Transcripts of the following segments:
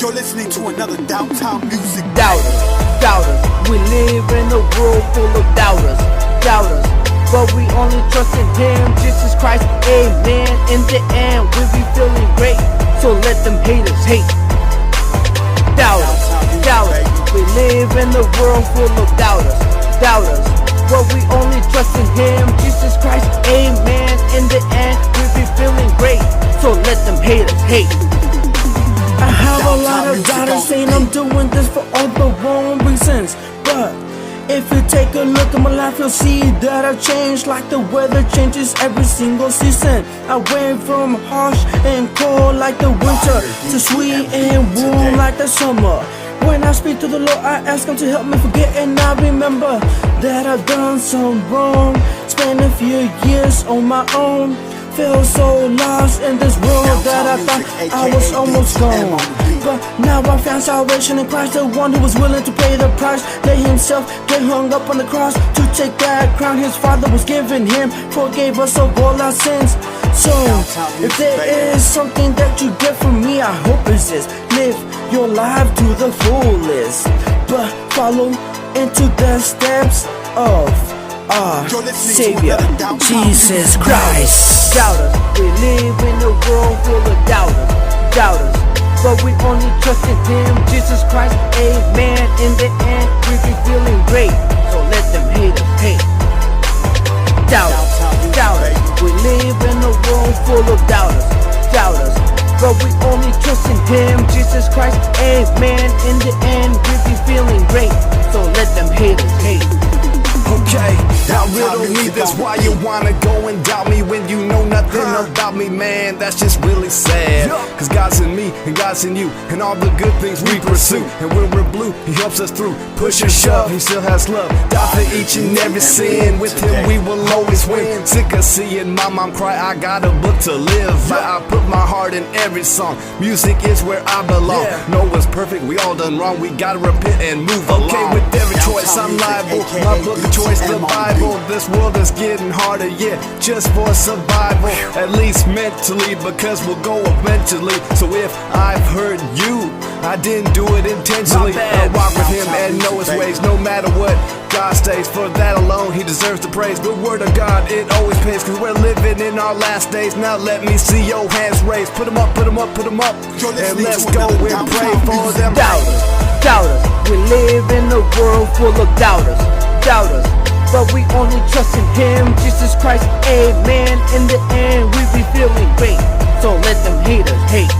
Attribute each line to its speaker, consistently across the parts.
Speaker 1: You're listening to another Downtown Music.
Speaker 2: Doubters, doubters, we live in a world full of doubters, doubters. But we only trust in Him, Jesus Christ, amen. In the end, we'll be feeling great, so let them haters hate. Doubters, doubters, we live in a world full of doubters, doubters. But we only trust in Him, Jesus Christ, amen. In the end, we'll be feeling great, so let them haters hate.
Speaker 3: I have a lot of doubters saying I'm doing this for all the wrong reasons. But if you take a look at my life, you'll see that I've changed like the weather changes every single season. I went from harsh and cold like the winter to sweet and warm like the summer. When I speak to the Lord, I ask Him to help me forget, and I remember that I've done some wrong. Spent a few years on my own. Feel so lost in this world that I thought I was almost gone. But now I found salvation in Christ, the one who was willing to pay the price. Let Himself get hung up on the cross to take that crown His Father was giving Him. Forgave us of all our sins. So if there is something that you get from me, I hope it's this: live your life to the fullest, but follow into the steps of our Savior, Jesus Christ.
Speaker 2: Doubters, we live in a world full of doubters, doubters. But we only trust in Him, Jesus Christ, amen. In the end, we'll be feeling great, so let them haters hate. Doubters, doubters, we live in a world full of doubters, doubters. But we only trust in Him, Jesus Christ, amen. In the end, we'll be feeling great, so let them haters hate.
Speaker 4: Okay, now riddle me this: why you wanna go and doubt me when you know nothing about me, man? That's just really sad. Cause God's in me and God's in you, and all the good things we pursue. And when we're blue, He helps us through. Push or shove, He still has love. Die for each and every sin. With Him we will always win. Sick of seeing my mom cry, I got a book to live. I put my heart in every song. Music is where I belong. No one's perfect, we all done wrong. We gotta repent and move along. Okay, with every choice I'm liable. My book of choice, the Bible. This world is getting harder, yeah, just for survival. At least mentally, because we'll go eventually. So if I've hurt you, I didn't do it intentionally. I walk with Him and know His ways, no matter what. God stays, for that alone He deserves the praise. The word of God, it always pays, cause we're living in our last days. Now let me see your hands raised. Put them up, put them up, put them up, and let's go and pray for them.
Speaker 2: Doubters, doubters, we live in a world full of doubters, doubters. But we only trust in Him, Jesus Christ, amen. In the end, we be feeling great, so let them haters hate.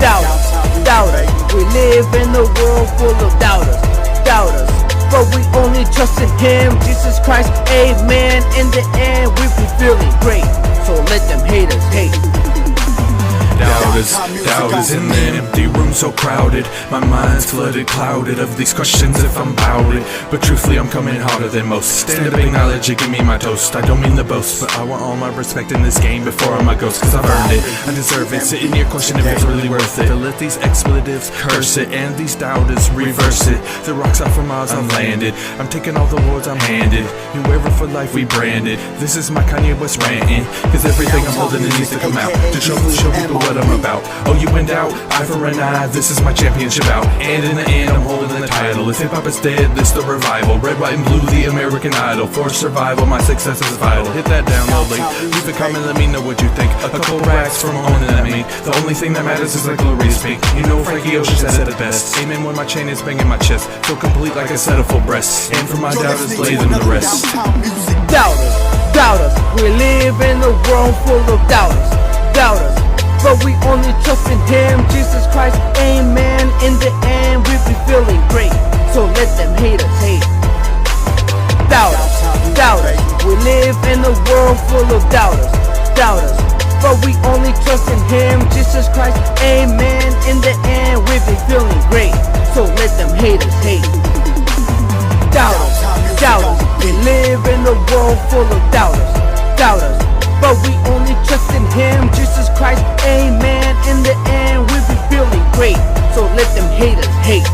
Speaker 2: Doubters, doubters, we live in a world full of doubters, doubters. But we only trust in Him, Jesus Christ, amen. In the end, we be feeling great, so let them haters hate.
Speaker 5: Doubters, doubters in an empty room so crowded. My mind's flooded, clouded of these questions if I'm about it. But truthfully I'm coming harder than most. Stand up, acknowledge it, give me my toast. I don't mean the boast, but I want all my respect in this game before I'm a ghost. Cause I've earned it, I deserve it. Sitting here questioning if it's really worth it to let these expletives curse it and these doubters reverse it. The rocks out for miles I've landed. I'm taking all the words I'm handed. New era for life we branded. This is my Kanye West ranting, cause everything I'm holding it needs to come out to show people what I'm about. Oh, you in doubt? Eye for an eye, this is my championship out. And in the end, I'm holding the title. If hip-hop is dead, this the revival. Red, white, and blue, the American Idol. For survival, my success is vital. Hit that download link, leave a comment, let me know what you think. A couple racks from owning at me. The only thing that matters is like glorious pink. You know Frankie Ocean said it best. Amen when my chain is banging my chest. Feel complete like a set of full breasts. And for my doubters, lay them the rest.
Speaker 2: Doubters, doubters, we live in a world full of doubters, doubters. But we only trust in Him, Jesus Christ, amen. In the end, we be feeling great, so let them haters hate. Doubters, doubters, we live in a world full of doubters, doubters. But we only trust in Him, Jesus Christ, amen. In the end, we be feeling great, so let them haters hate. Doubters, doubters, we live in a world full of doubters, doubters. But we only trust in Him, Jesus Christ, amen. In the end, we be feeling great, so let them haters hate.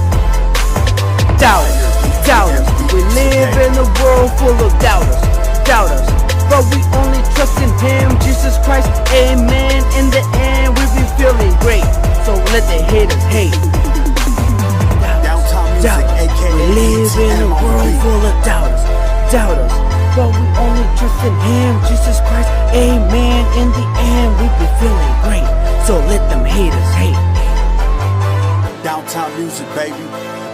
Speaker 2: Doubters, doubters, we live in a world full of doubters, doubters. But we only trust in Him, Jesus Christ, amen. In the end, we be feeling great, so let the haters
Speaker 3: but we only trust in Him, Jesus Christ, amen. In the end, we be feeling great, so let them haters hate.
Speaker 1: Downtown music, baby.